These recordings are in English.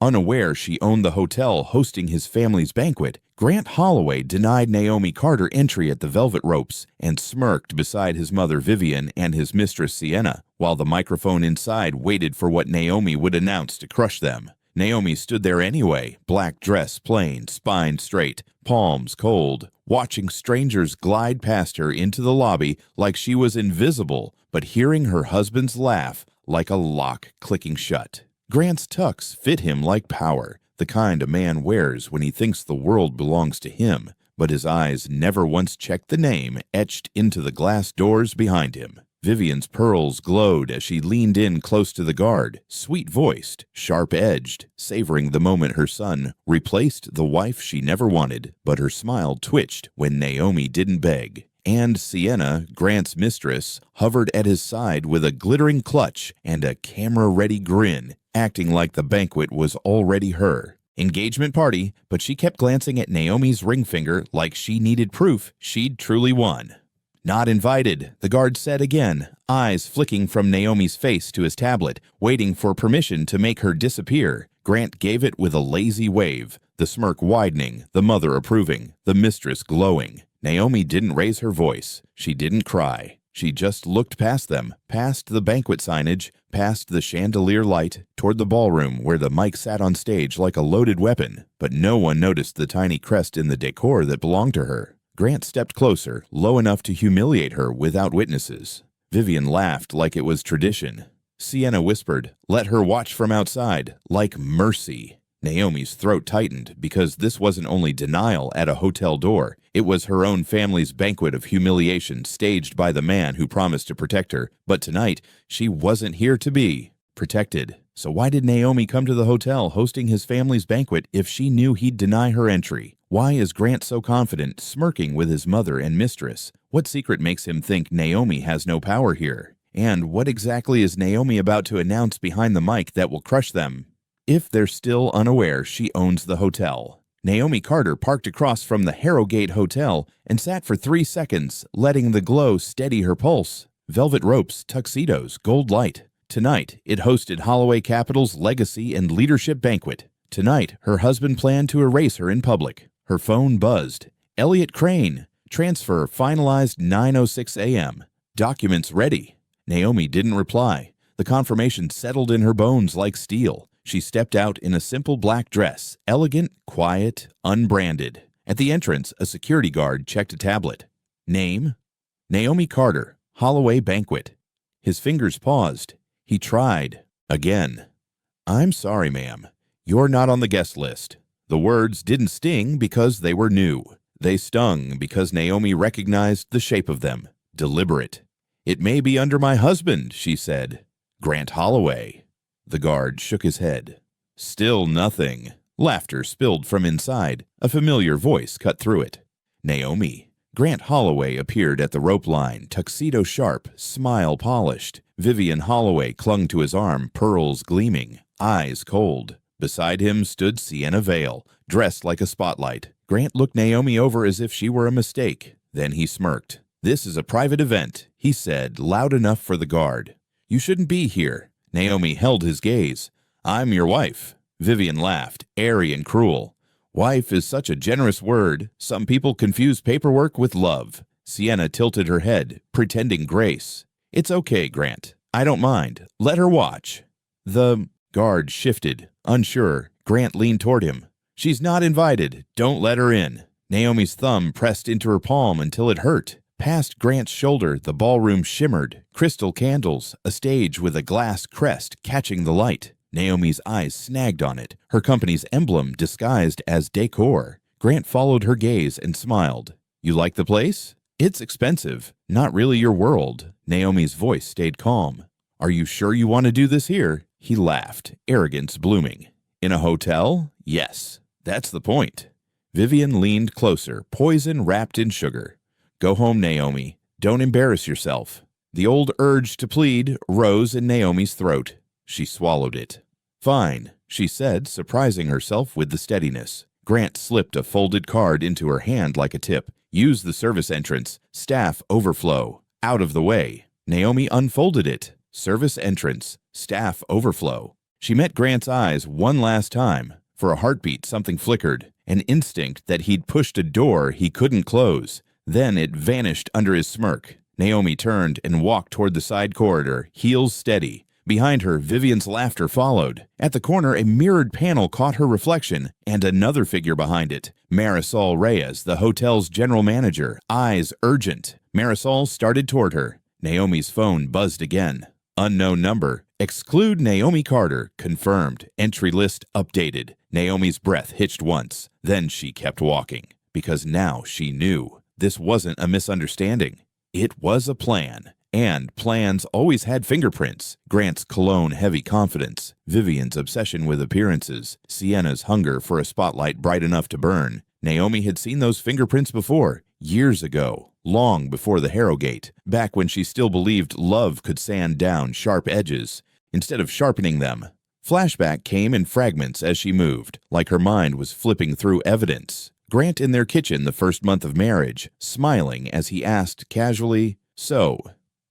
Unaware she owned the hotel hosting his family's banquet, Grant Holloway denied Naomi Carter entry at the Velvet Ropes and smirked beside his mother Vivian and his mistress Sienna, while the microphone inside waited for what Naomi would announce to crush them. Naomi stood there anyway, black dress plain, spine straight, palms cold, watching strangers glide past her into the lobby like she was invisible, but hearing her husband's laugh like a lock clicking shut. Grant's tux fit him like power, the kind a man wears when he thinks the world belongs to him, but his eyes never once checked the name etched into the glass doors behind him. Vivian's pearls glowed as she leaned in close to the guard, sweet-voiced, sharp-edged, savoring the moment her son replaced the wife she never wanted, but her smile twitched when Naomi didn't beg. And Sienna, Grant's mistress, hovered at his side with a glittering clutch and a camera-ready grin, acting like the banquet was already her. Engagement party, but she kept glancing at Naomi's ring finger like she needed proof she'd truly won. "Not invited," the guard said again, eyes flicking from Naomi's face to his tablet, waiting for permission to make her disappear. Grant gave it with a lazy wave, the smirk widening, the mother approving, the mistress glowing. Naomi didn't raise her voice. She didn't cry. She just looked past them, past the banquet signage, past the chandelier light, toward the ballroom where the mic sat on stage like a loaded weapon. But no one noticed the tiny crest in the decor that belonged to her. Grant stepped closer, low enough to humiliate her without witnesses. Vivian laughed like it was tradition. Sienna whispered, "Let her watch from outside, like mercy." Naomi's throat tightened because this wasn't only denial at a hotel door. It was her own family's banquet of humiliation staged by the man who promised to protect her. But tonight, she wasn't here to be protected. So why did Naomi come to the hotel hosting his family's banquet if she knew he'd deny her entry? Why is Grant so confident, smirking with his mother and mistress? What secret makes him think Naomi has no power here? And what exactly is Naomi about to announce behind the mic that will crush them? If they're still unaware, she owns the hotel. Naomi Carter parked across from the Harrogate Hotel and sat for 3 seconds, letting the glow steady her pulse. Velvet ropes, tuxedos, gold light. Tonight, it hosted Holloway Capital's legacy and leadership banquet. Tonight, her husband planned to erase her in public. Her phone buzzed. Elliot Crane. Transfer finalized 9:06 a.m. Documents ready. Naomi didn't reply. The confirmation settled in her bones like steel. She stepped out in a simple black dress, elegant, quiet, unbranded. At the entrance, a security guard checked a tablet. Name? Naomi Carter, Holloway Banquet. His fingers paused. He tried. Again. "I'm sorry, ma'am. You're not on the guest list." The words didn't sting because they were new. They stung because Naomi recognized the shape of them. Deliberate. "It may be under my husband," she said. "Grant Holloway." The guard shook his head. Still nothing. Laughter spilled from inside. A familiar voice cut through it. "Naomi." Grant Holloway appeared at the rope line, tuxedo sharp, smile polished. Vivian Holloway clung to his arm, pearls gleaming, eyes cold. Beside him stood Sienna Vale, dressed like a spotlight. Grant looked Naomi over as if she were a mistake. Then he smirked. "This is a private event," he said, loud enough for the guard. "You shouldn't be here." Naomi held his gaze. "I'm your wife." Vivian laughed, airy and cruel. "Wife is such a generous word. Some people confuse paperwork with love." Sienna tilted her head, pretending grace. "It's okay, Grant. I don't mind. Let her watch." The guard shifted, unsure. Grant leaned toward him. "She's not invited. Don't let her in." Naomi's thumb pressed into her palm until it hurt. Past Grant's shoulder, the ballroom shimmered. Crystal candles, a stage with a glass crest catching the light. Naomi's eyes snagged on it, her company's emblem disguised as decor. Grant followed her gaze and smiled. "You like the place?" "It's expensive. Not really your world." Naomi's voice stayed calm. "Are you sure you want to do this here?" He laughed, arrogance blooming. "In a hotel? Yes. That's the point." Vivian leaned closer, poison wrapped in sugar. "Go home, Naomi. Don't embarrass yourself." The old urge to plead rose in Naomi's throat. She swallowed it. "Fine," she said, surprising herself with the steadiness. Grant slipped a folded card into her hand like a tip. "Use the service entrance. Staff overflow. Out of the way." Naomi unfolded it. Service entrance. Staff overflow. She met Grant's eyes one last time. For a heartbeat, something flickered, an instinct that he'd pushed a door he couldn't close. Then it vanished under his smirk. Naomi turned and walked toward the side corridor, heels steady. Behind her, Vivian's laughter followed. At the corner, a mirrored panel caught her reflection, and another figure behind it. Marisol Reyes, the hotel's general manager, eyes urgent. Marisol started toward her. Naomi's phone buzzed again. Unknown number. Exclude Naomi Carter. Confirmed. Entry list updated. Naomi's breath hitched once. Then she kept walking. Because now she knew. This wasn't a misunderstanding. It was a plan. And plans always had fingerprints. Grant's cologne-heavy confidence, Vivian's obsession with appearances, Sienna's hunger for a spotlight bright enough to burn. Naomi had seen those fingerprints before, years ago, long before the Harrogate, back when she still believed love could sand down sharp edges, instead of sharpening them. Flashback came in fragments as she moved, like her mind was flipping through evidence. Grant in their kitchen the first month of marriage, smiling as he asked casually, "So,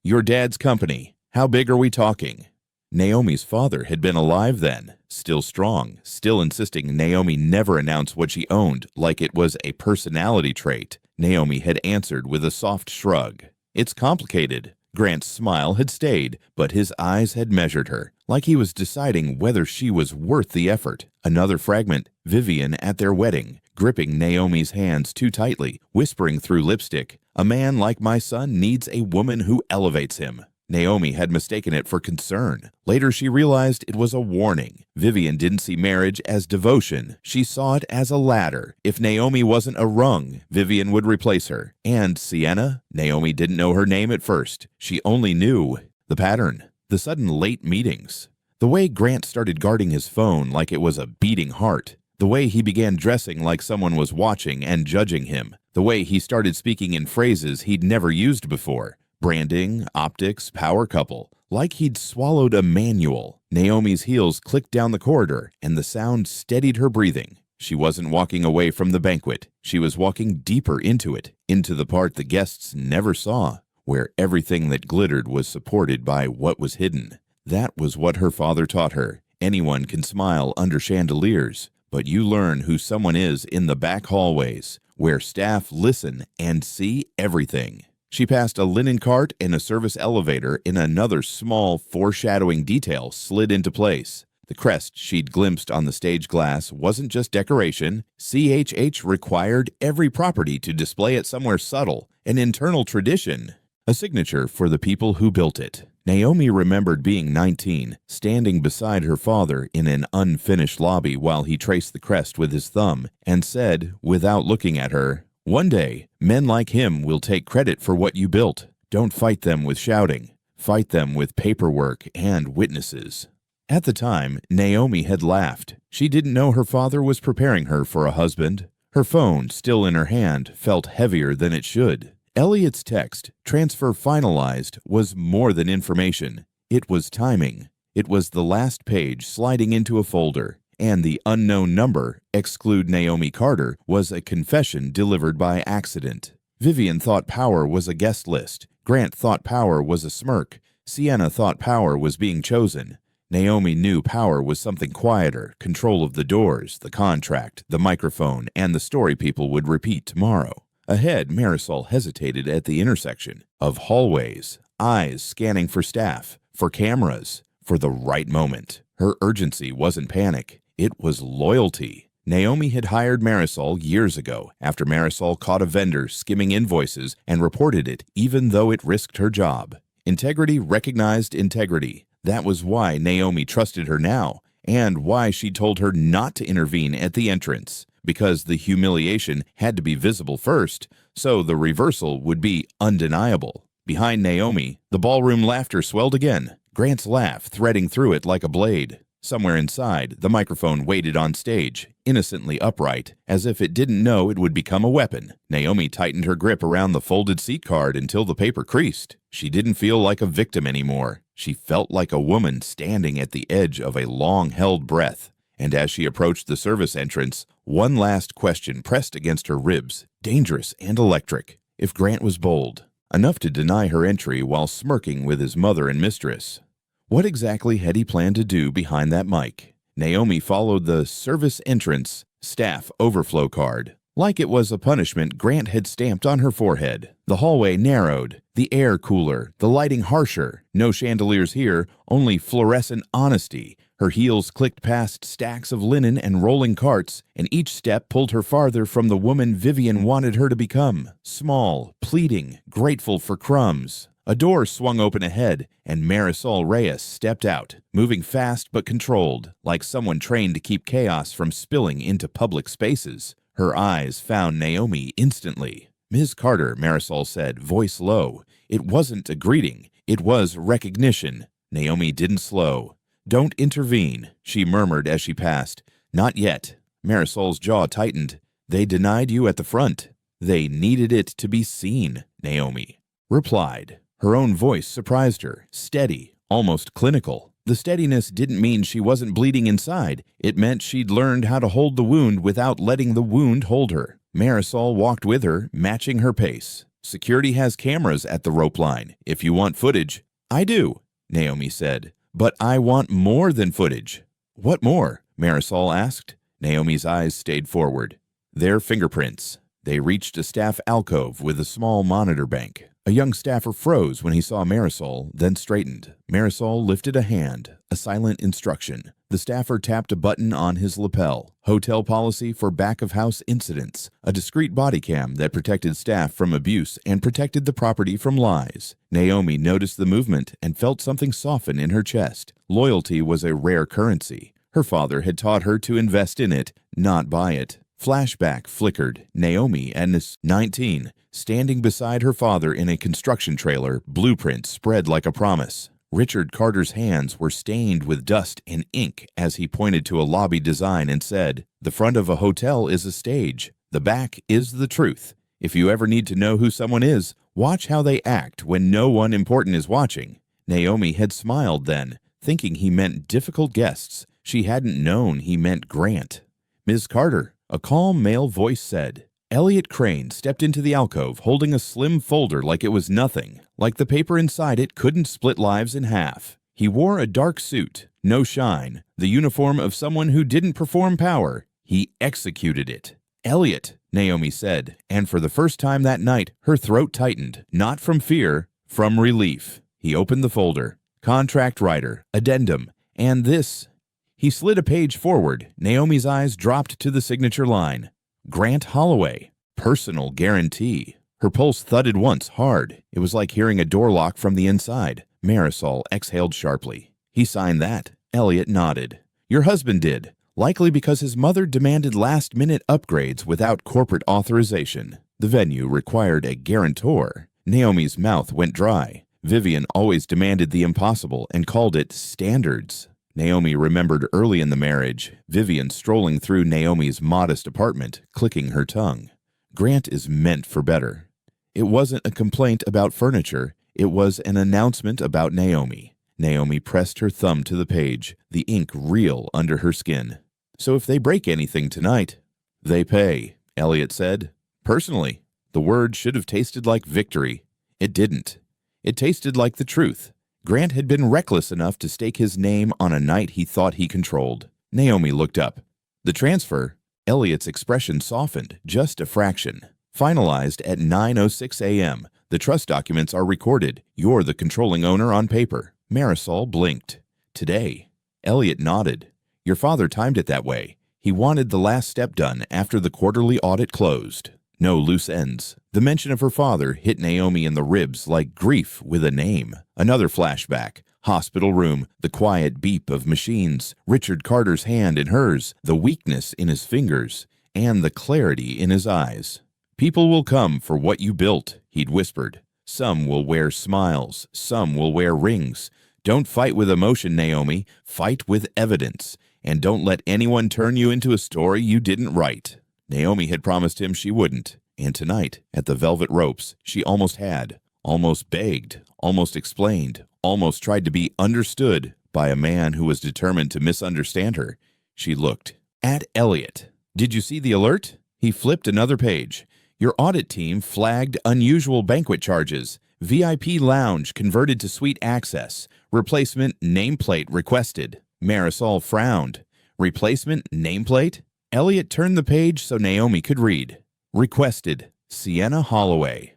your dad's company, how big are we talking?" Naomi's father had been alive then, still strong, still insisting Naomi never announce what she owned like it was a personality trait. Naomi had answered with a soft shrug. "It's complicated." Grant's smile had stayed, but his eyes had measured her, like he was deciding whether she was worth the effort. Another fragment, Vivian at their wedding, gripping Naomi's hands too tightly, whispering through lipstick, "A man like my son needs a woman who elevates him." Naomi had mistaken it for concern. Later she realized it was a warning. Vivian didn't see marriage as devotion. She saw it as a ladder. If Naomi wasn't a rung, Vivian would replace her. And Sienna? Naomi didn't know her name at first. She only knew the pattern. The sudden late meetings. The way Grant started guarding his phone like it was a beating heart. The way he began dressing like someone was watching and judging him. The way he started speaking in phrases he'd never used before. Branding, optics, power couple. Like he'd swallowed a manual. Naomi's heels clicked down the corridor, and the sound steadied her breathing. She wasn't walking away from the banquet. She was walking deeper into it, into the part the guests never saw, where everything that glittered was supported by what was hidden. That was what her father taught her. Anyone can smile under chandeliers, but you learn who someone is in the back hallways, where staff listen and see everything. She passed a linen cart and a service elevator, and another small, foreshadowing detail slid into place. The crest she'd glimpsed on the stage glass wasn't just decoration. CHH required every property to display it somewhere subtle, an internal tradition, a signature for the people who built it. Naomi remembered being 19, standing beside her father in an unfinished lobby while he traced the crest with his thumb, and said, without looking at her, "One day, men like him will take credit for what you built. Don't fight them with shouting. Fight them with paperwork and witnesses." At the time, Naomi had laughed. She didn't know her father was preparing her for a husband. Her phone, still in her hand, felt heavier than it should. Elliot's text, "Transfer finalized," was more than information. It was timing. It was the last page sliding into a folder. And the unknown number, exclude Naomi Carter, was a confession delivered by accident. Vivian thought power was a guest list. Grant thought power was a smirk. Sienna thought power was being chosen. Naomi knew power was something quieter, control of the doors, the contract, the microphone, and the story people would repeat tomorrow. Ahead, Marisol hesitated at the intersection of hallways, eyes scanning for staff, for cameras, for the right moment. Her urgency wasn't panic. It was loyalty. Naomi had hired Marisol years ago after Marisol caught a vendor skimming invoices and reported it even though it risked her job. Integrity recognized integrity. That was why Naomi trusted her now, and why she told her not to intervene at the entrance, because the humiliation had to be visible first, so the reversal would be undeniable. Behind Naomi, the ballroom laughter swelled again, Grant's laugh threading through it like a blade. Somewhere inside, the microphone waited on stage, innocently upright, as if it didn't know it would become a weapon. Naomi tightened her grip around the folded seat card until the paper creased. She didn't feel like a victim anymore. She felt like a woman standing at the edge of a long-held breath. And as she approached the service entrance, one last question pressed against her ribs, dangerous and electric. If Grant was bold, enough to deny her entry while smirking with his mother and mistress, What exactly had he planned to do behind that mic? Naomi followed the service entrance staff overflow card. Like it was a punishment Grant had stamped on her forehead. The hallway narrowed, the air cooler, the lighting harsher. No chandeliers here, only fluorescent honesty. Her heels clicked past stacks of linen and rolling carts, and each step pulled her farther from the woman Vivian wanted her to become. Small, pleading, grateful for crumbs. A door swung open ahead, and Marisol Reyes stepped out, moving fast but controlled, like someone trained to keep chaos from spilling into public spaces. Her eyes found Naomi instantly. "Ms. Carter," Marisol said, voice low. It wasn't a greeting. It was recognition. Naomi didn't slow. "Don't intervene," she murmured as she passed. "Not yet." Marisol's jaw tightened. "They denied you at the front." "They needed it to be seen," Naomi replied. Her own voice surprised her, steady, almost clinical. The steadiness didn't mean she wasn't bleeding inside. It meant she'd learned how to hold the wound without letting the wound hold her. Marisol walked with her, matching her pace. "Security has cameras at the rope line. If you want footage." "I do," Naomi said. "But I want more than footage." "What more?" Marisol asked. Naomi's eyes stayed forward. "Their fingerprints." They reached a staff alcove with a small monitor bank. A young staffer froze when he saw Marisol, then straightened. Marisol lifted a hand, a silent instruction. The staffer tapped a button on his lapel. Hotel policy for back-of-house incidents. A discreet body cam that protected staff from abuse and protected the property from lies. Naomi noticed the movement and felt something soften in her chest. Loyalty was a rare currency. Her father had taught her to invest in it, not buy it. Flashback flickered. Naomi, and 19, standing beside her father in a construction trailer, blueprints spread like a promise. Richard Carter's hands were stained with dust and ink as he pointed to a lobby design and said, "The front of a hotel is a stage. The back is the truth. If you ever need to know who someone is, watch how they act when no one important is watching." Naomi had smiled then, thinking he meant difficult guests. She hadn't known he meant Grant. "Ms. Carter," a calm male voice said. Elliot Crane stepped into the alcove holding a slim folder like it was nothing, like the paper inside it couldn't split lives in half. He wore a dark suit, no shine, the uniform of someone who didn't perform power. He executed it. "Elliot," Naomi said, and for the first time that night, her throat tightened, not from fear, from relief. He opened the folder. Contract writer, addendum, and this. He slid a page forward. Naomi's eyes dropped to the signature line. Grant Holloway, personal guarantee. Her pulse thudded once, hard. It was like hearing a door lock from the inside. Marisol exhaled sharply. "He signed that." Elliot nodded. "Your husband did, likely because his mother demanded last-minute upgrades without corporate authorization. The venue required a guarantor." Naomi's mouth went dry. Vivian always demanded the impossible and called it standards. Naomi remembered early in the marriage, Vivian strolling through Naomi's modest apartment, clicking her tongue. Grant is meant for better. It wasn't a complaint about furniture. It was an announcement about Naomi. Naomi pressed her thumb to the page, the ink real under her skin. "So if they break anything tonight, they pay," Elliot said. Personally, the word should have tasted like victory. It didn't. It tasted like the truth. Grant had been reckless enough to stake his name on a night he thought he controlled. Naomi looked up. "The transfer," Elliot's expression softened, just a fraction. "Finalized at 9:06 a.m. The trust documents are recorded. You're the controlling owner on paper." Marisol blinked. "Today." Elliot nodded. "Your father timed it that way. He wanted the last step done after the quarterly audit closed. No loose ends." The mention of her father hit Naomi in the ribs like grief with a name. Another flashback. Hospital room, the quiet beep of machines, Richard Carter's hand in hers, the weakness in his fingers, and the clarity in his eyes. "People will come for what you built," he'd whispered. "Some will wear smiles, some will wear rings. Don't fight with emotion, Naomi. Fight with evidence. And don't let anyone turn you into a story you didn't write." Naomi had promised him she wouldn't, and tonight, at the Velvet Ropes, she almost had, almost begged, almost explained, almost tried to be understood by a man who was determined to misunderstand her. She looked at Elliot. "Did you see the alert?" He flipped another page. "Your audit team flagged unusual banquet charges. VIP lounge converted to suite access. Replacement nameplate requested. Marisol frowned. Replacement nameplate? Elliot turned the page so Naomi could read. Requested. Sienna Holloway.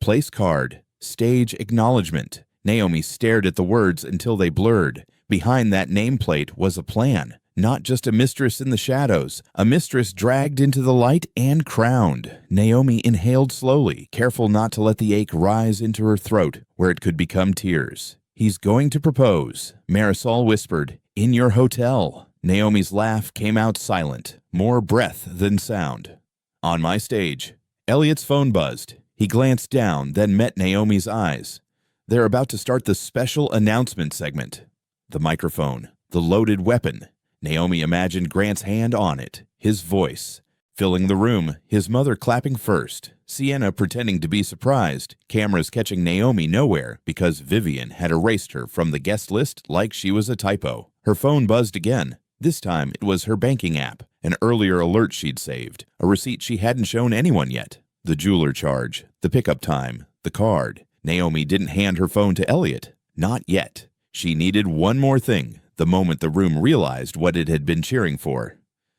Place card. Stage acknowledgement. Naomi stared at the words until they blurred. Behind that nameplate was a plan. Not just a mistress in the shadows, a mistress dragged into the light and crowned. Naomi inhaled slowly, careful not to let the ache rise into her throat, where it could become tears. He's going to propose, Marisol whispered, in your hotel. Naomi's laugh came out silent, more breath than sound. On my stage. Elliot's phone buzzed. He glanced down, then met Naomi's eyes. They're about to start the special announcement segment. The microphone, the loaded weapon. Naomi imagined Grant's hand on it, his voice. Filling the room, his mother clapping first, Sienna pretending to be surprised, cameras catching Naomi nowhere because Vivian had erased her from the guest list like she was a typo. Her phone buzzed again. This time it was her banking app, an earlier alert she'd saved, a receipt she hadn't shown anyone yet. The jeweler charge, the pickup time, the card. Naomi didn't hand her phone to Elliot. Not yet. She needed one more thing, the moment the room realized what it had been cheering for.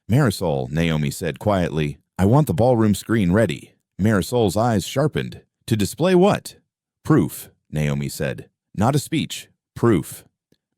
Marisol, Naomi said quietly, I want the ballroom screen ready. Marisol's eyes sharpened. To display what? Proof, Naomi said. Not a speech. Proof.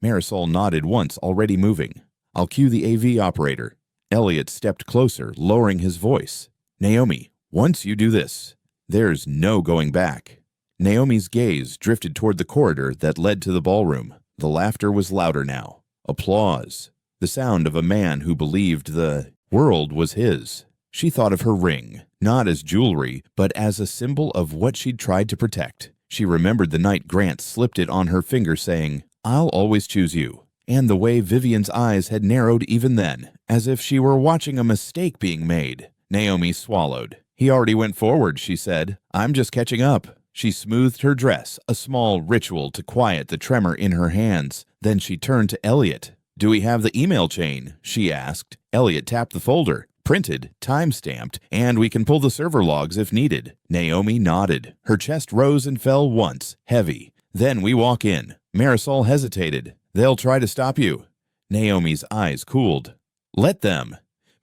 Marisol nodded once, already moving. I'll cue the AV operator. Elliot stepped closer, lowering his voice. Naomi, once you do this, there's no going back. Naomi's gaze drifted toward the corridor that led to the ballroom. The laughter was louder now. Applause. The sound of a man who believed the world was his. She thought of her ring, not as jewelry, but as a symbol of what she'd tried to protect. She remembered the night Grant slipped it on her finger saying, I'll always choose you. And the way Vivian's eyes had narrowed even then, as if she were watching a mistake being made. Naomi swallowed. He already went forward, she said. I'm just catching up. She smoothed her dress, a small ritual to quiet the tremor in her hands. Then she turned to Elliot. Do we have the email chain? She asked. Elliot tapped the folder. Printed, time-stamped, and we can pull the server logs if needed. Naomi nodded. Her chest rose and fell once, heavy. Then we walk in. Marisol hesitated. They'll try to stop you. Naomi's eyes cooled. Let them.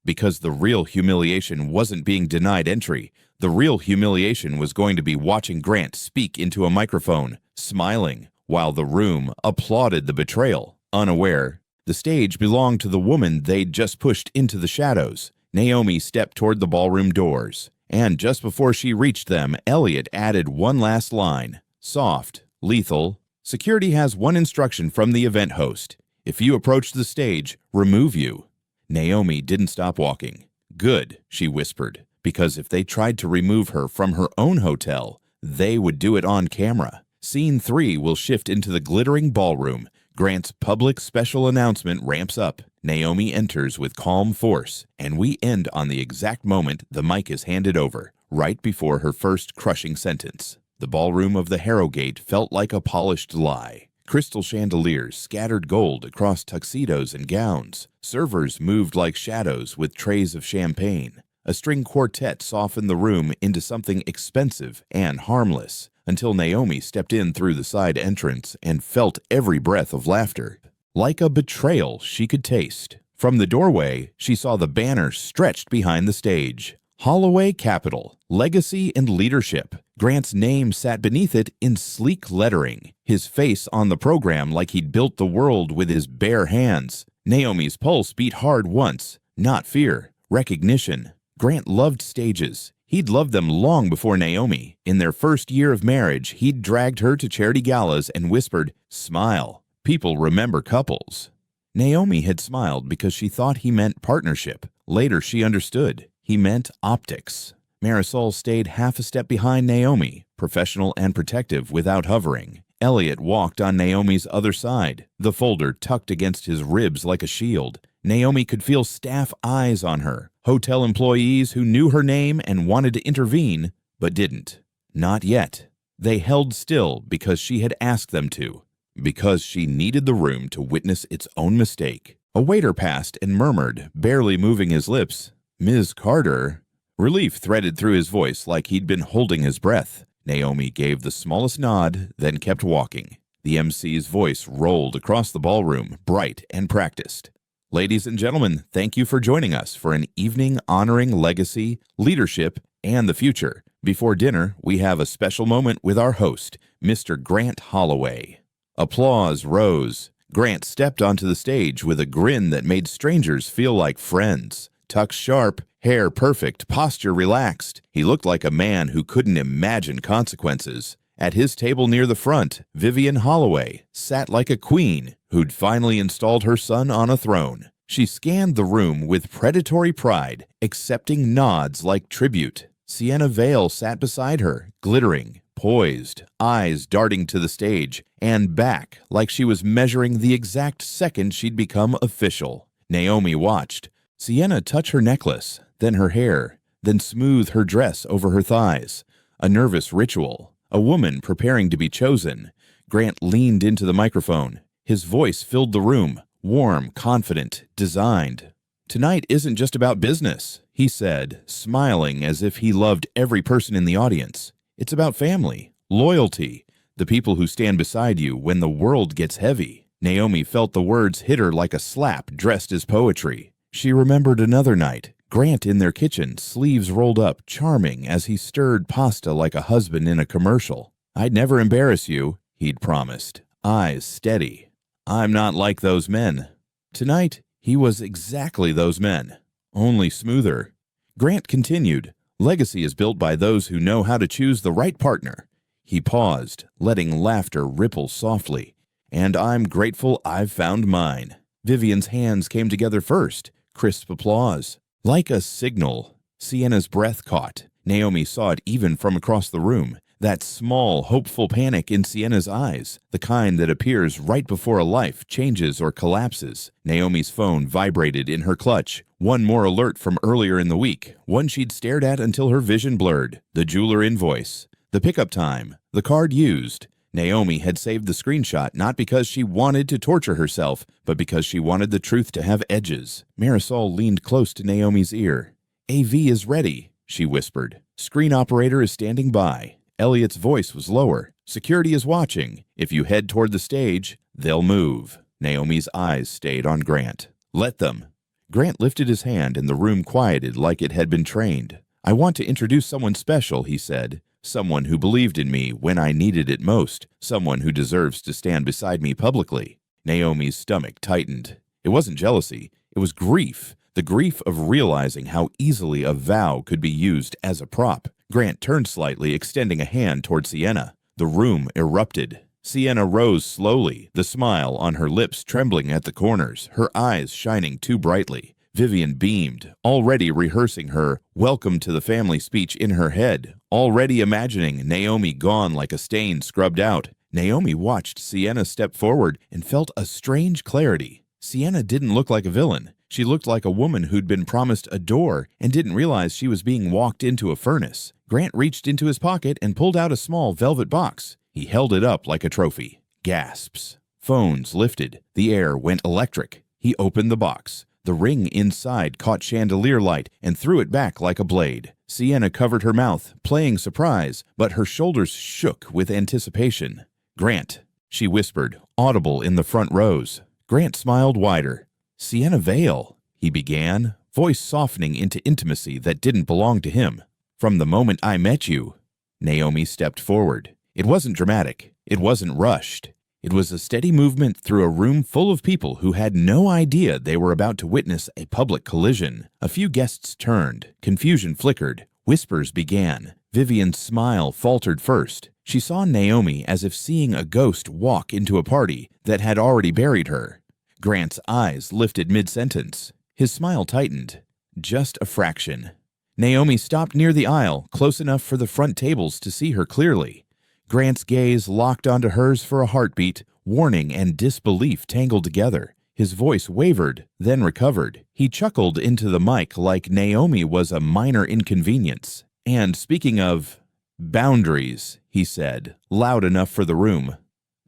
Because the real humiliation wasn't being denied entry. The real humiliation was going to be watching Grant speak into a microphone, smiling, while the room applauded the betrayal, unaware. The stage belonged to the woman they'd just pushed into the shadows. Naomi stepped toward the ballroom doors, and just before she reached them, Elliot added one last line. Soft, lethal. Security has one instruction from the event host. If you approach the stage, remove you. Naomi didn't stop walking. Good, she whispered, because if they tried to remove her from her own hotel, they would do it on camera. Scene 3 will shift into the glittering ballroom. Grant's public special announcement ramps up. Naomi enters with calm force, and we end on the exact moment the mic is handed over, right before her first crushing sentence. The ballroom of the Harrogate felt like a polished lie. Crystal chandeliers scattered gold across tuxedos and gowns. Servers moved like shadows with trays of champagne. A string quartet softened the room into something expensive and harmless, until Naomi stepped in through the side entrance and felt every breath of laughter. Like a betrayal she could taste. From the doorway, she saw the banner stretched behind the stage. Holloway Capital, Legacy and Leadership. Grant's name sat beneath it in sleek lettering, his face on the program like he'd built the world with his bare hands. Naomi's pulse beat hard once. Not fear, recognition. Grant loved stages. He'd loved them long before Naomi. In their first year of marriage, he'd dragged her to charity galas and whispered, "Smile. People remember couples." Naomi had smiled because she thought he meant partnership. Later she understood. He meant optics. Marisol stayed half a step behind Naomi, professional and protective without hovering. Elliot walked on Naomi's other side, the folder tucked against his ribs like a shield. Naomi could feel staff eyes on her, hotel employees who knew her name and wanted to intervene, but didn't. Not yet. They held still because she had asked them to, because she needed the room to witness its own mistake. A waiter passed and murmured, barely moving his lips, "Ms. Carter." Relief threaded through his voice like he'd been holding his breath. Naomi gave the smallest nod, then kept walking. The MC's voice rolled across the ballroom, bright and practiced. Ladies and gentlemen, thank you for joining us for an evening honoring legacy, leadership, and the future. Before dinner, we have a special moment with our host, Mr. Grant Holloway. Applause rose. Grant stepped onto the stage with a grin that made strangers feel like friends. Tucked sharp, hair perfect, posture relaxed. He looked like a man who couldn't imagine consequences. At his table near the front, Vivian Holloway sat like a queen who'd finally installed her son on a throne. She scanned the room with predatory pride, accepting nods like tribute. Sienna Vale sat beside her, glittering, poised, eyes darting to the stage, and back like she was measuring the exact second she'd become official. Naomi watched. Sienna touch her necklace, then her hair, then smooth her dress over her thighs. A nervous ritual. A woman preparing to be chosen. Grant leaned into the microphone. His voice filled the room, warm, confident, designed. "Tonight isn't just about business," he said, smiling as if he loved every person in the audience. "It's about family, loyalty, the people who stand beside you when the world gets heavy." Naomi felt the words hit her like a slap dressed as poetry. She remembered another night, Grant in their kitchen, sleeves rolled up, charming as he stirred pasta like a husband in a commercial. "I'd never embarrass you," he'd promised, eyes steady. "I'm not like those men." Tonight, he was exactly those men, only smoother. Grant continued, "Legacy is built by those who know how to choose the right partner." He paused, letting laughter ripple softly. "And I'm grateful I've found mine." Vivian's hands came together first, crisp applause. Like a signal, Sienna's breath caught. Naomi saw it even from across the room. That small, hopeful panic in Sienna's eyes, the kind that appears right before a life changes or collapses. Naomi's phone vibrated in her clutch. One more alert from earlier in the week, one she'd stared at until her vision blurred. The jeweler invoice, the pickup time, the card used. Naomi had saved the screenshot not because she wanted to torture herself, but because she wanted the truth to have edges. Marisol leaned close to Naomi's ear. "AV is ready," she whispered. "Screen operator is standing by." Elliot's voice was lower. "Security is watching. If you head toward the stage, they'll move." Naomi's eyes stayed on Grant. "Let them." Grant lifted his hand and the room quieted like it had been trained. "I want to introduce someone special," he said. "Someone who believed in me when I needed it most. Someone who deserves to stand beside me publicly." Naomi's stomach tightened. It wasn't jealousy. It was grief. The grief of realizing how easily a vow could be used as a prop. Grant turned slightly, extending a hand toward Sienna. The room erupted. Sienna rose slowly, the smile on her lips trembling at the corners, her eyes shining too brightly. Vivian beamed, already rehearsing her welcome to the family speech in her head, already imagining Naomi gone like a stain scrubbed out. Naomi watched Sienna step forward and felt a strange clarity. Sienna didn't look like a villain. She looked like a woman who'd been promised a door and didn't realize she was being walked into a furnace. Grant reached into his pocket and pulled out a small velvet box. He held it up like a trophy. Gasps. Phones lifted. The air went electric. He opened the box. The ring inside caught chandelier light and threw it back like a blade. Sienna covered her mouth, playing surprise, but her shoulders shook with anticipation. "Grant," she whispered, audible in the front rows. Grant smiled wider. "Sienna Vale," he began, voice softening into intimacy that didn't belong to him. "From the moment I met you." Naomi stepped forward. It wasn't dramatic. It wasn't rushed. It was a steady movement through a room full of people who had no idea they were about to witness a public collision. A few guests turned. Confusion flickered. Whispers began. Vivian's smile faltered first. She saw Naomi as if seeing a ghost walk into a party that had already buried her. Grant's eyes lifted mid-sentence. His smile tightened. Just a fraction. Naomi stopped near the aisle, close enough for the front tables to see her clearly. Grant's gaze locked onto hers for a heartbeat. Warning and disbelief tangled together. His voice wavered, then recovered. He chuckled into the mic like Naomi was a minor inconvenience. "And speaking of boundaries," he said, loud enough for the room.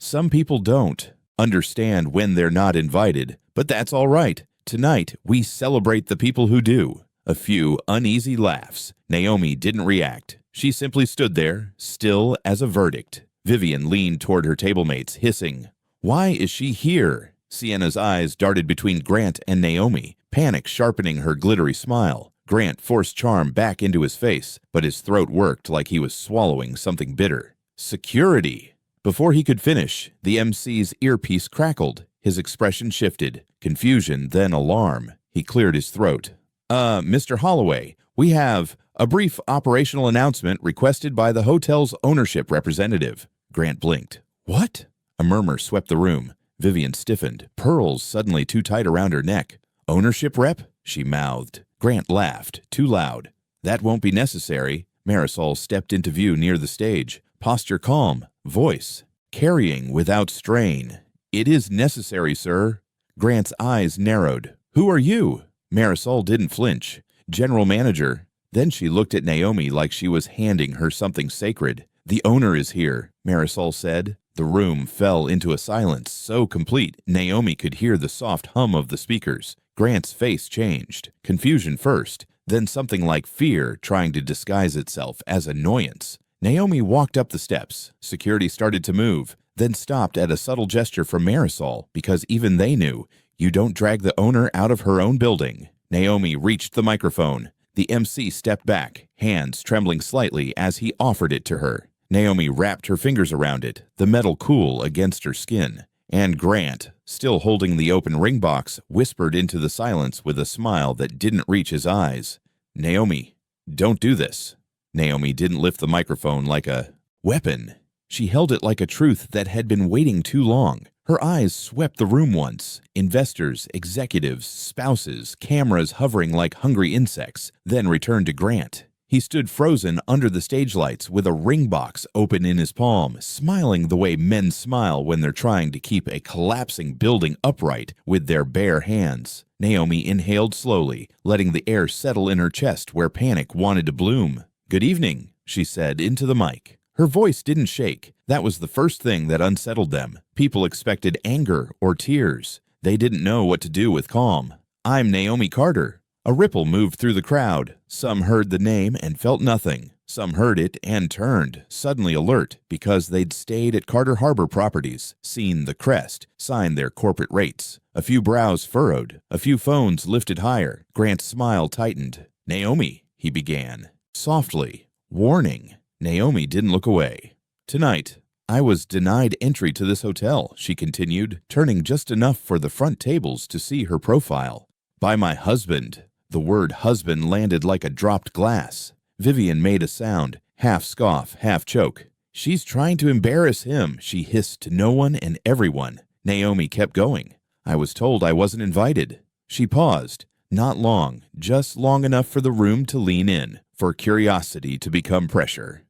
"Some people don't understand when they're not invited, but that's all right. Tonight, we celebrate the people who do." A few uneasy laughs. Naomi didn't react. She simply stood there, still as a verdict. Vivian leaned toward her tablemates, hissing, "Why is she here?" Sienna's eyes darted between Grant and Naomi, panic sharpening her glittery smile. Grant forced charm back into his face, but his throat worked like he was swallowing something bitter. "Security!" Before he could finish, the MC's earpiece crackled. His expression shifted, confusion, then alarm. He cleared his throat. Mr. Holloway, we have a brief operational announcement requested by the hotel's ownership representative." Grant blinked. "What?" A murmur swept the room. Vivian stiffened, pearls suddenly too tight around her neck. "Ownership rep?" she mouthed. Grant laughed, too loud. "That won't be necessary." Marisol stepped into view near the stage. Posture calm, voice carrying without strain. "It is necessary, sir." Grant's eyes narrowed. "Who are you?" Marisol didn't flinch. "General manager." Then she looked at Naomi like she was handing her something sacred. "The owner is here," Marisol said. The room fell into a silence so complete Naomi could hear the soft hum of the speakers. Grant's face changed. Confusion first, then something like fear trying to disguise itself as annoyance. Naomi walked up the steps. Security started to move, then stopped at a subtle gesture from Marisol, because even they knew, you don't drag the owner out of her own building. Naomi reached the microphone. The MC stepped back, hands trembling slightly as he offered it to her. Naomi wrapped her fingers around it, the metal cool against her skin. And Grant, still holding the open ring box, whispered into the silence with a smile that didn't reach his eyes. "Naomi, don't do this." Naomi didn't lift the microphone like a weapon. She held it like a truth that had been waiting too long. Her eyes swept the room once. Investors, executives, spouses, cameras hovering like hungry insects, then returned to Grant. He stood frozen under the stage lights with a ring box open in his palm, smiling the way men smile when they're trying to keep a collapsing building upright with their bare hands. Naomi inhaled slowly, letting the air settle in her chest where panic wanted to bloom. "Good evening," she said into the mic. Her voice didn't shake. That was the first thing that unsettled them. People expected anger or tears. They didn't know what to do with calm. "I'm Naomi Carter." A ripple moved through the crowd. Some heard the name and felt nothing. Some heard it and turned, suddenly alert, because they'd stayed at Carter Harbor Properties, seen the crest, signed their corporate rates. A few brows furrowed, a few phones lifted higher. Grant's smile tightened. "Naomi," he began, softly, warning. Naomi didn't look away. "Tonight, I was denied entry to this hotel," she continued, turning just enough for the front tables to see her profile. "By my husband." The word husband landed like a dropped glass. Vivian made a sound, half scoff, half choke. "She's trying to embarrass him," she hissed to no one and everyone. Naomi kept going. "I was told I wasn't invited." She paused. Not long, just long enough for the room to lean in, for curiosity to become pressure.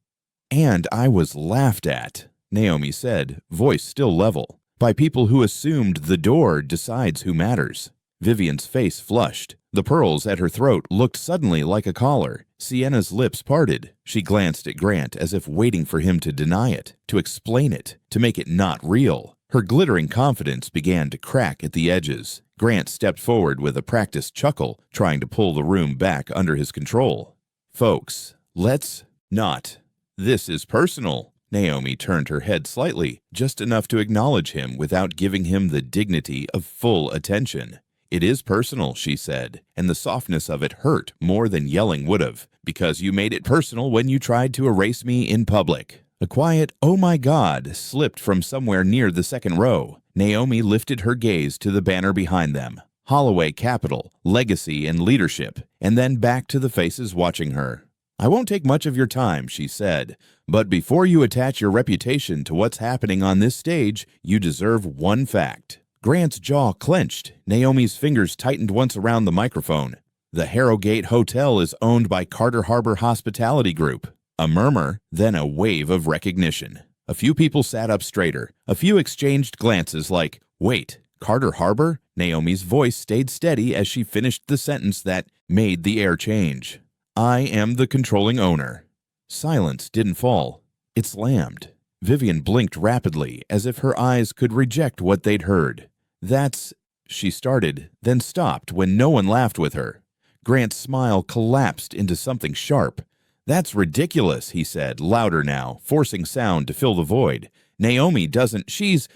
"And I was laughed at," Naomi said, voice still level, "by people who assumed the door decides who matters." Vivian's face flushed. The pearls at her throat looked suddenly like a collar. Sienna's lips parted. She glanced at Grant as if waiting for him to deny it, to explain it, to make it not real. Her glittering confidence began to crack at the edges. Grant stepped forward with a practiced chuckle, trying to pull the room back under his control. "Folks, let's not. This is personal." Naomi turned her head slightly, just enough to acknowledge him without giving him the dignity of full attention. "It is personal," she said, and the softness of it hurt more than yelling would have, "because you made it personal when you tried to erase me in public." A quiet, "Oh my God," slipped from somewhere near the second row. Naomi lifted her gaze to the banner behind them. Holloway Capital, Legacy and Leadership, and then back to the faces watching her. "I won't take much of your time," she said, "but before you attach your reputation to what's happening on this stage, you deserve one fact." Grant's jaw clenched. Naomi's fingers tightened once around the microphone. "The Harrogate Hotel is owned by Carter Harbor Hospitality Group." A murmur, then a wave of recognition. A few people sat up straighter. A few exchanged glances like, "Wait, Carter Harbor?" Naomi's voice stayed steady as she finished the sentence that made the air change. "I am the controlling owner." Silence didn't fall. It slammed. Vivian blinked rapidly, as if her eyes could reject what they'd heard. "That's—" she started, then stopped when no one laughed with her. Grant's smile collapsed into something sharp. "That's ridiculous," he said, louder now, forcing sound to fill the void. "Naomi doesn't, she's—"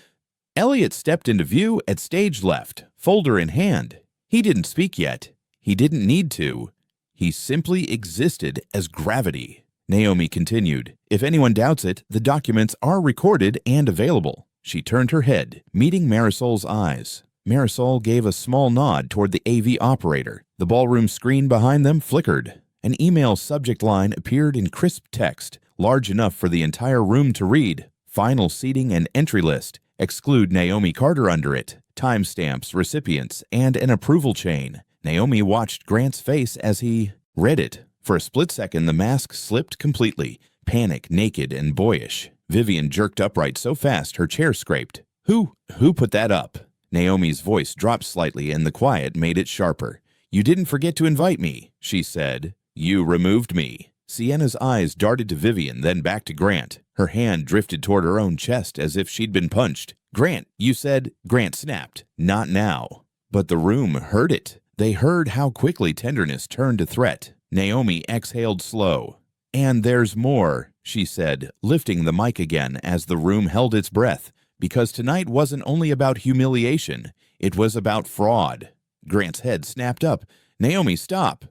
Elliot stepped into view at stage left, folder in hand. He didn't speak yet. He didn't need to. He simply existed as gravity. Naomi continued, "If anyone doubts it, the documents are recorded and available." She turned her head, meeting Marisol's eyes. Marisol gave a small nod toward the AV operator. The ballroom screen behind them flickered. An email subject line appeared in crisp text, large enough for the entire room to read. Final seating and entry list. Exclude Naomi Carter under it. Timestamps, recipients, and an approval chain. Naomi watched Grant's face as he read it. For a split second, the mask slipped completely. Panic, naked, and boyish. Vivian jerked upright so fast her chair scraped. Who put that up?" Naomi's voice dropped slightly and the quiet made it sharper. "You didn't forget to invite me," she said. "You removed me." Sienna's eyes darted to Vivian, then back to Grant. Her hand drifted toward her own chest as if she'd been punched. "Grant, you said—" Grant snapped. "Not now." But the room heard it. They heard how quickly tenderness turned to threat. Naomi exhaled slow. "And there's more," she said, lifting the mic again as the room held its breath, because tonight wasn't only about humiliation, it was about fraud. Grant's head snapped up. "Naomi, stop!"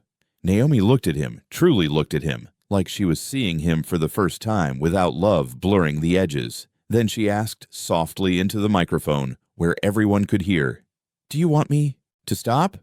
Naomi looked at him, truly looked at him, like she was seeing him for the first time without love blurring the edges. Then she asked softly into the microphone, where everyone could hear, "Do you want me to stop?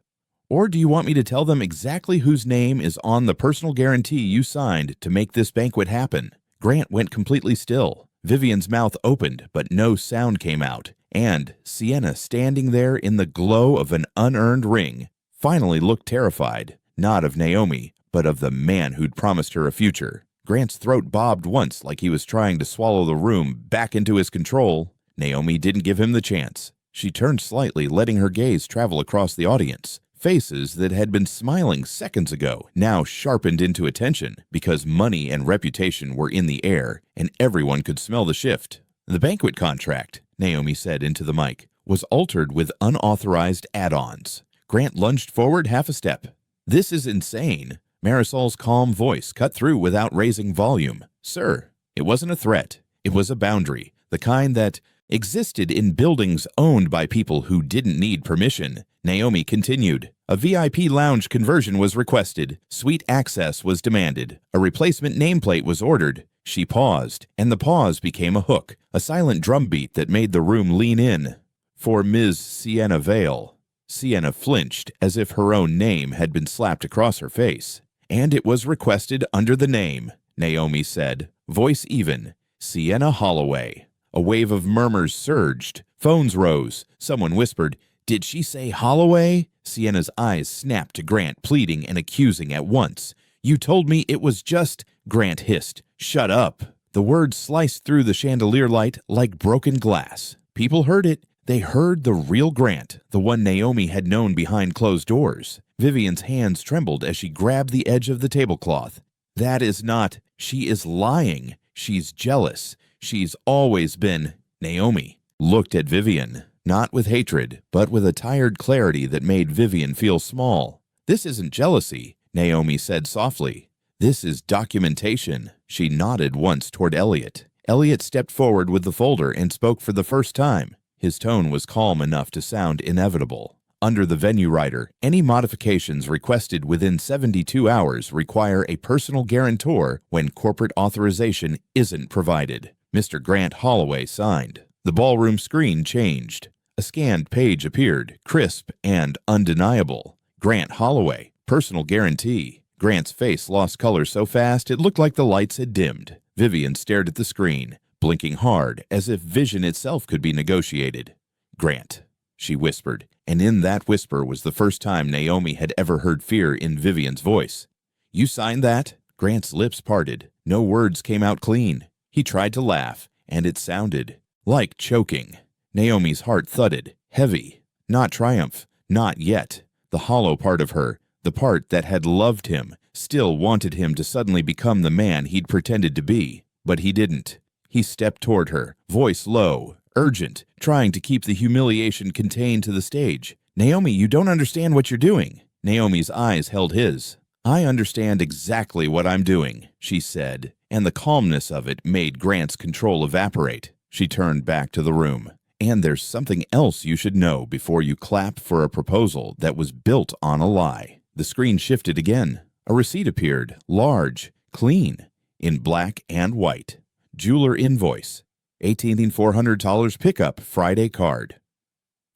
Or do you want me to tell them exactly whose name is on the personal guarantee you signed to make this banquet happen?" Grant went completely still. Vivian's mouth opened, but no sound came out, and Sienna, standing there in the glow of an unearned ring, finally looked terrified, not of Naomi, but of the man who'd promised her a future. Grant's throat bobbed once like he was trying to swallow the room back into his control. Naomi didn't give him the chance. She turned slightly, letting her gaze travel across the audience. Faces that had been smiling seconds ago now sharpened into attention because money and reputation were in the air and everyone could smell the shift. "The banquet contract," Naomi said into the mic, "was altered with unauthorized add-ons." Grant lunged forward half a step. "This is insane." Marisol's calm voice cut through without raising volume. "Sir, it wasn't a threat. It was a boundary, the kind that existed in buildings owned by people who didn't need permission." Naomi continued. "A VIP lounge conversion was requested. Suite access was demanded. A replacement nameplate was ordered." She paused, and the pause became a hook, a silent drumbeat that made the room lean in. "For Ms. Sienna Vale." Sienna flinched as if her own name had been slapped across her face. "And it was requested under the name," Naomi said, voice even. "Sienna Holloway." A wave of murmurs surged. Phones rose. Someone whispered, "Did she say Holloway?" Sienna's eyes snapped to Grant, pleading and accusing at once. "You told me it was just—" Grant hissed, "Shut up." The words sliced through the chandelier light like broken glass. People heard it. They heard the real Grant, the one Naomi had known behind closed doors. Vivian's hands trembled as she grabbed the edge of the tablecloth. "That is not— She is lying. She's jealous. She's always been—" Naomi looked at Vivian, not with hatred, but with a tired clarity that made Vivian feel small. "This isn't jealousy," Naomi said softly. "This is documentation." She nodded once toward Elliot. Elliot stepped forward with the folder and spoke for the first time. His tone was calm enough to sound inevitable. Under the venue rider, any modifications requested within 72 hours require a personal guarantor when corporate authorization isn't provided. Mr. Grant Holloway signed. The ballroom screen changed. A scanned page appeared, crisp and undeniable. Grant Holloway, personal guarantee. Grant's face lost color so fast it looked like the lights had dimmed. Vivian stared at the screen, blinking hard as if vision itself could be negotiated. "Grant," she whispered, and in that whisper was the first time Naomi had ever heard fear in Vivian's voice. "You signed that?" Grant's lips parted. No words came out clean. He tried to laugh, and it sounded like choking. Naomi's heart thudded, heavy. Not triumph, not yet. The hollow part of her, the part that had loved him, still wanted him to suddenly become the man he'd pretended to be. But he didn't. He stepped toward her, voice low, urgent, trying to keep the humiliation contained to the stage. "Naomi, you don't understand what you're doing." Naomi's eyes held his. "I understand exactly what I'm doing," she said, and the calmness of it made Grant's control evaporate. She turned back to the room. "And there's something else you should know before you clap for a proposal that was built on a lie." The screen shifted again. A receipt appeared, large, clean, in black and white. Jeweler invoice. $18,400 pickup Friday card.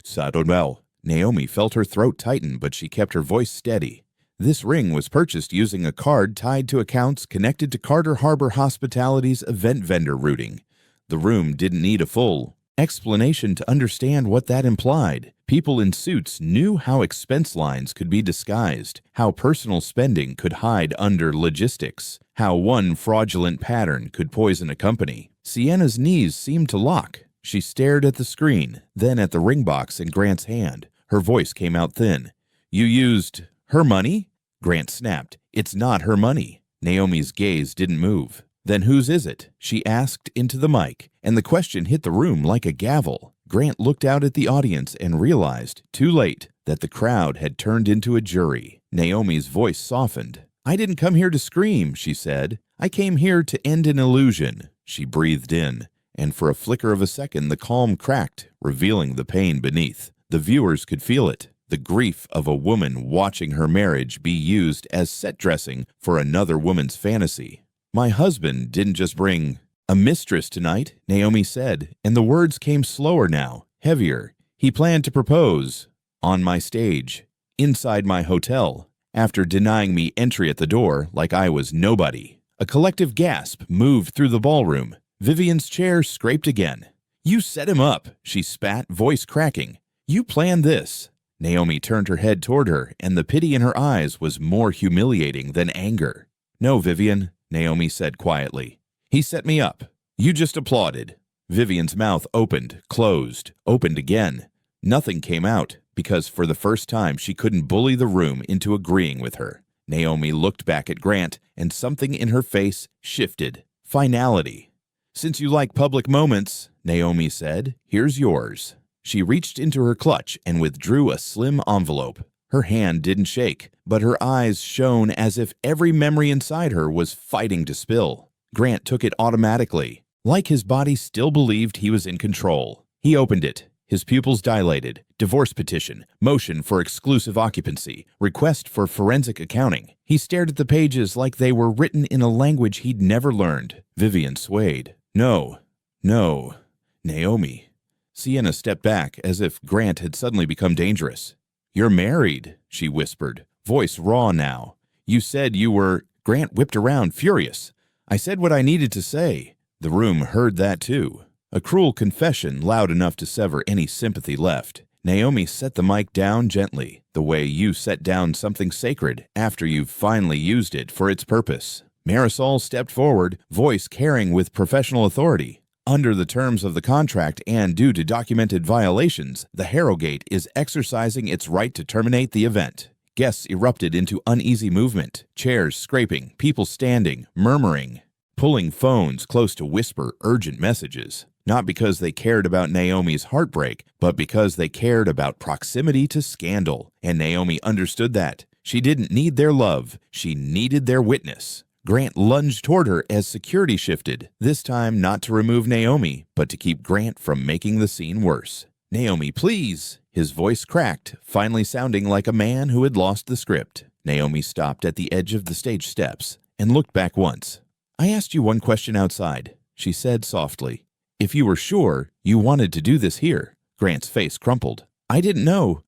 "Sadonel." Naomi felt her throat tighten, but she kept her voice steady. This ring was purchased using a card tied to accounts connected to Carter Harbor Hospitality's event vendor routing. The room didn't need a full explanation to understand what that implied. People in suits knew how expense lines could be disguised, how personal spending could hide under logistics, how one fraudulent pattern could poison a company. Sienna's knees seemed to lock. She stared at the screen, then at the ring box in Grant's hand. Her voice came out thin. "You used her money?" Grant snapped. "It's not her money." Naomi's gaze didn't move. "Then whose is it?" she asked into the mic, and the question hit the room like a gavel. Grant looked out at the audience and realized, too late, that the crowd had turned into a jury. Naomi's voice softened. "I didn't come here to scream," she said. "I came here to end an illusion." She breathed in, and for a flicker of a second the calm cracked, revealing the pain beneath. The viewers could feel it. The grief of a woman watching her marriage be used as set dressing for another woman's fantasy. "My husband didn't just bring a mistress tonight," Naomi said, and the words came slower now, heavier. "He planned to propose on my stage, inside my hotel, after denying me entry at the door like I was nobody." A collective gasp moved through the ballroom. Vivian's chair scraped again. "You set him up," she spat, voice cracking. "You planned this." Naomi turned her head toward her, and the pity in her eyes was more humiliating than anger. "No, Vivian," Naomi said quietly. "He set me up. You just applauded." Vivian's mouth opened, closed, opened again. Nothing came out, because for the first time she couldn't bully the room into agreeing with her. Naomi looked back at Grant, and something in her face shifted. Finality. "Since you like public moments," Naomi said, "here's yours." She reached into her clutch and withdrew a slim envelope. Her hand didn't shake, but her eyes shone as if every memory inside her was fighting to spill. Grant took it automatically, like his body still believed he was in control. He opened it. His pupils dilated. Divorce petition, motion for exclusive occupancy, request for forensic accounting. He stared at the pages like they were written in a language he'd never learned. Vivian swayed. "No, no, Naomi." Sienna stepped back as if Grant had suddenly become dangerous. "You're married," she whispered, voice raw now. "You said you were—" Grant whipped around, furious. "I said what I needed to say." The room heard that too. A cruel confession loud enough to sever any sympathy left. Naomi set the mic down gently, the way you set down something sacred after you've finally used it for its purpose. Marisol stepped forward, voice carrying with professional authority. "Under the terms of the contract and due to documented violations, the Harrogate is exercising its right to terminate the event." Guests erupted into uneasy movement, chairs scraping, people standing, murmuring, pulling phones close to whisper urgent messages. Not because they cared about Naomi's heartbreak, but because they cared about proximity to scandal. And Naomi understood that. She didn't need their love, she needed their witness. Grant lunged toward her as security shifted, this time not to remove Naomi, but to keep Grant from making the scene worse. "Naomi, please!" His voice cracked, finally sounding like a man who had lost the script. Naomi stopped at the edge of the stage steps and looked back once. "I asked you one question outside," she said softly. "If you were sure you wanted to do this here." Grant's face crumpled. "I didn't know."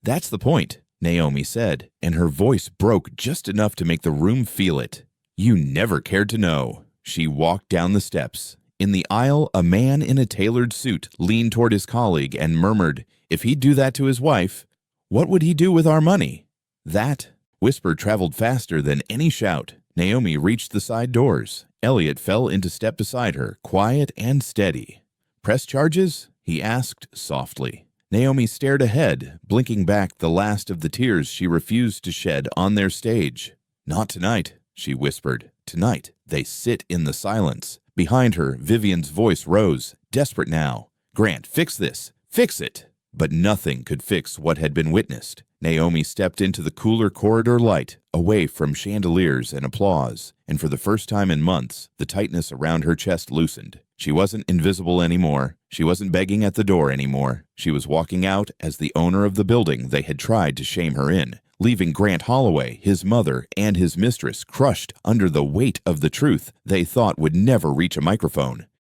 "That's the point," Naomi said, and her voice broke just enough to make the room feel it. "You never cared to know." She walked down the steps. In the aisle, a man in a tailored suit leaned toward his colleague and murmured, "If he'd do that to his wife, what would he do with our money?" That whisper traveled faster than any shout. Naomi reached the side doors. Elliot fell into step beside her, quiet and steady. "Press charges?" he asked softly. Naomi stared ahead, blinking back the last of the tears she refused to shed on their stage. "Not tonight," she whispered. "Tonight, they sit in the silence." Behind her, Vivian's voice rose, desperate now. "Grant, fix this. Fix it." But nothing could fix what had been witnessed. Naomi stepped into the cooler corridor light, away from chandeliers and applause, and for the first time in months, the tightness around her chest loosened. She wasn't invisible anymore. She wasn't begging at the door anymore. She was walking out as the owner of the building they had tried to shame her in, leaving Grant Holloway, his mother, and his mistress crushed under the weight of the truth they thought would never reach a microphone.